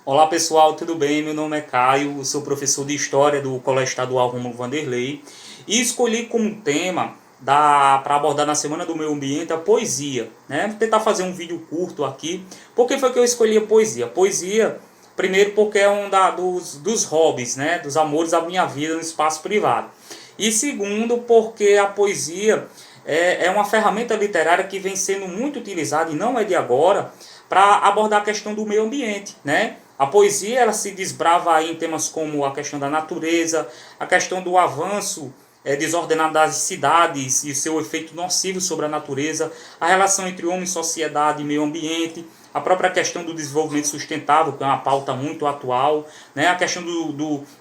Olá pessoal, tudo bem? Meu nome é Caio, sou professor de História do Colégio Estadual Rômulo Vanderlei e escolhi como tema para abordar na Semana do Meio Ambiente a poesia, né? Vou tentar fazer um vídeo curto aqui. Por que foi que eu escolhi a poesia? Poesia, primeiro porque é dos hobbies, né? Dos amores da minha vida no espaço privado. E segundo porque a poesia é uma ferramenta literária que vem sendo muito utilizada e não é de agora para abordar a questão do meio ambiente, né? A poesia ela se desbrava aí em temas como a questão da natureza, a questão do avanço desordenado das cidades e seu efeito nocivo sobre a natureza, a relação entre homem, sociedade e meio ambiente, a própria questão do desenvolvimento sustentável, que é uma pauta muito atual, né? A questão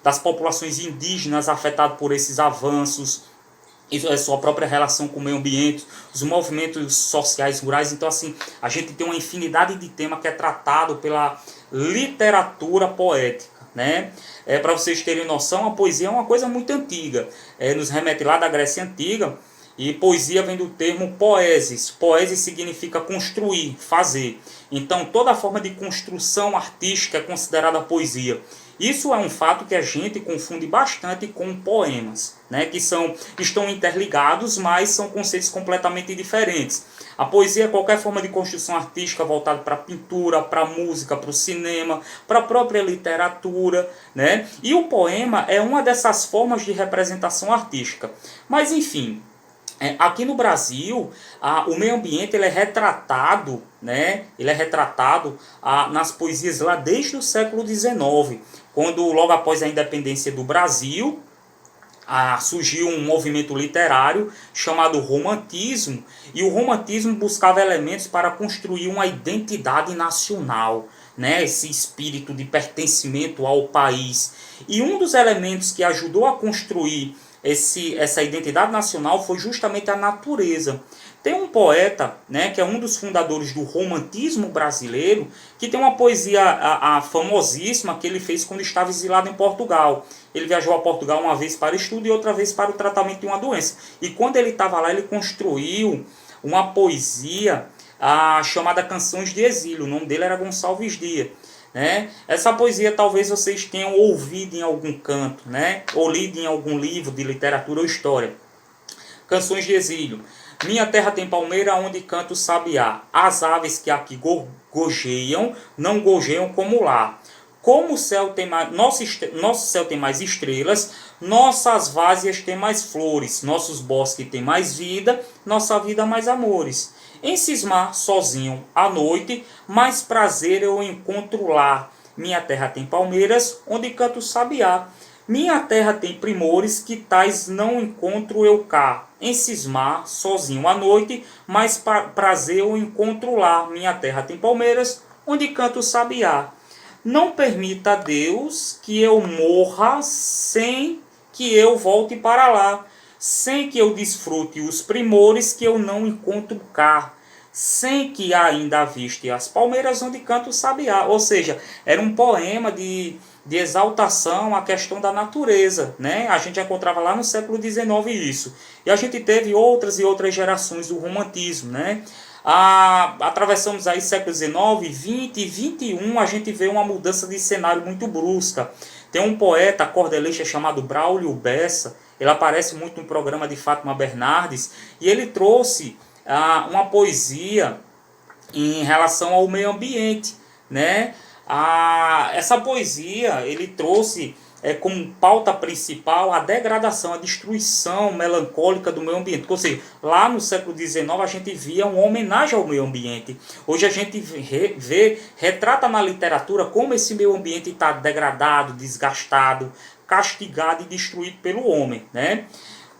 das populações indígenas afetadas por esses avanços, isso é sua própria relação com o meio ambiente, os movimentos sociais rurais. Então, assim, a gente tem uma infinidade de temas que é tratado pela literatura poética, né? Para vocês terem noção, a poesia é uma coisa muito antiga. Nos remete lá da Grécia Antiga, e poesia vem do termo poesis. Poesis significa construir, fazer. Então, toda forma de construção artística é considerada poesia. Isso é um fato que a gente confunde bastante com poemas, né? Que estão interligados, mas são conceitos completamente diferentes. A poesia é qualquer forma de construção artística voltada para a pintura, para a música, para o cinema, para a própria literatura, né? E o poema é uma dessas formas de representação artística. Mas, enfim, aqui no Brasil, o meio ambiente ele é retratado, né? Ele é retratado nas poesias lá desde o século XIX, quando logo após a independência do Brasil, surgiu um movimento literário chamado romantismo, e o romantismo buscava elementos para construir uma identidade nacional, né? Esse espírito de pertencimento ao país. E um dos elementos que ajudou a construir essa identidade nacional foi justamente a natureza. Tem um poeta, né, que é um dos fundadores do romantismo brasileiro, que tem uma poesia famosíssima que ele fez quando estava exilado em Portugal. Ele viajou a Portugal uma vez para estudo e outra vez para o tratamento de uma doença. E quando ele estava lá, ele construiu uma poesia chamada Canções de Exílio. O nome dele era Gonçalves Dias. Né? Essa poesia talvez vocês tenham ouvido em algum canto, né? Ou lido em algum livro de literatura ou história. Canções de Exílio. Minha terra tem palmeira onde canta o sabiá. As aves que aqui gojeiam, não gojeiam como lá. Como o céu tem mais, nosso céu tem mais estrelas, nossas várzeas têm mais flores, nossos bosques têm mais vida, nossa vida mais amores. Em cismar sozinho à noite, mais prazer eu encontro lá. Minha terra tem palmeiras, onde canta o sabiá. Minha terra tem primores, que tais não encontro eu cá. Em cismar sozinho à noite, mais prazer eu encontro lá. Minha terra tem palmeiras, onde canta o sabiá. Não permita, Deus, que eu morra sem que eu volte para lá, sem que eu desfrute os primores que eu não encontro cá, sem que ainda aviste as palmeiras onde canta o sabiá. Ou seja, era um poema de exaltação à questão da natureza, né? A gente encontrava lá no século XIX isso. E a gente teve outras e outras gerações do romantismo, né? Atravessamos aí século XIX, XX e XXI, a gente vê uma mudança de cenário muito brusca. Tem um poeta cordelista chamado Braulio Bessa, ele aparece muito no programa de Fátima Bernardes, e ele trouxe uma poesia em relação ao meio ambiente, né? Essa poesia ele trouxe como pauta principal a degradação, a destruição melancólica do meio ambiente. Ou seja, lá no século XIX a gente via uma homenagem ao meio ambiente. Hoje a gente retrata na literatura como esse meio ambiente está degradado, desgastado, castigado e destruído pelo homem, né?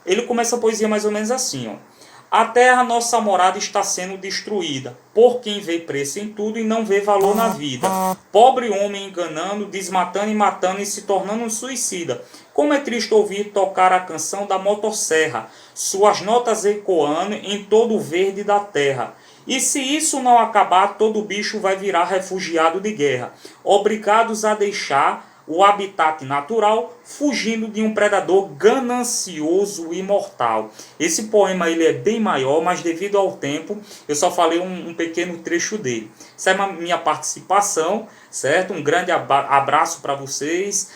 Ele começa a poesia mais ou menos assim, ó. A terra, nossa morada, está sendo destruída, por quem vê preço em tudo e não vê valor na vida. Pobre homem enganando, desmatando e matando e se tornando um suicida. Como é triste ouvir tocar a canção da motosserra, suas notas ecoando em todo o verde da terra. E se isso não acabar, todo bicho vai virar refugiado de guerra, obrigados a deixar o habitat natural, fugindo de um predador ganancioso e mortal. Esse poema ele é bem maior, mas devido ao tempo, eu só falei um pequeno trecho dele. Essa é a minha participação, certo? Um grande abraço para vocês,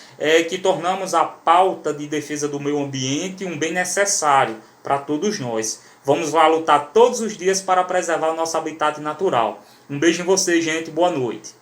que tornamos a pauta de defesa do meio ambiente um bem necessário para todos nós. Vamos lá lutar todos os dias para preservar o nosso habitat natural. Um beijo em vocês, gente. Boa noite.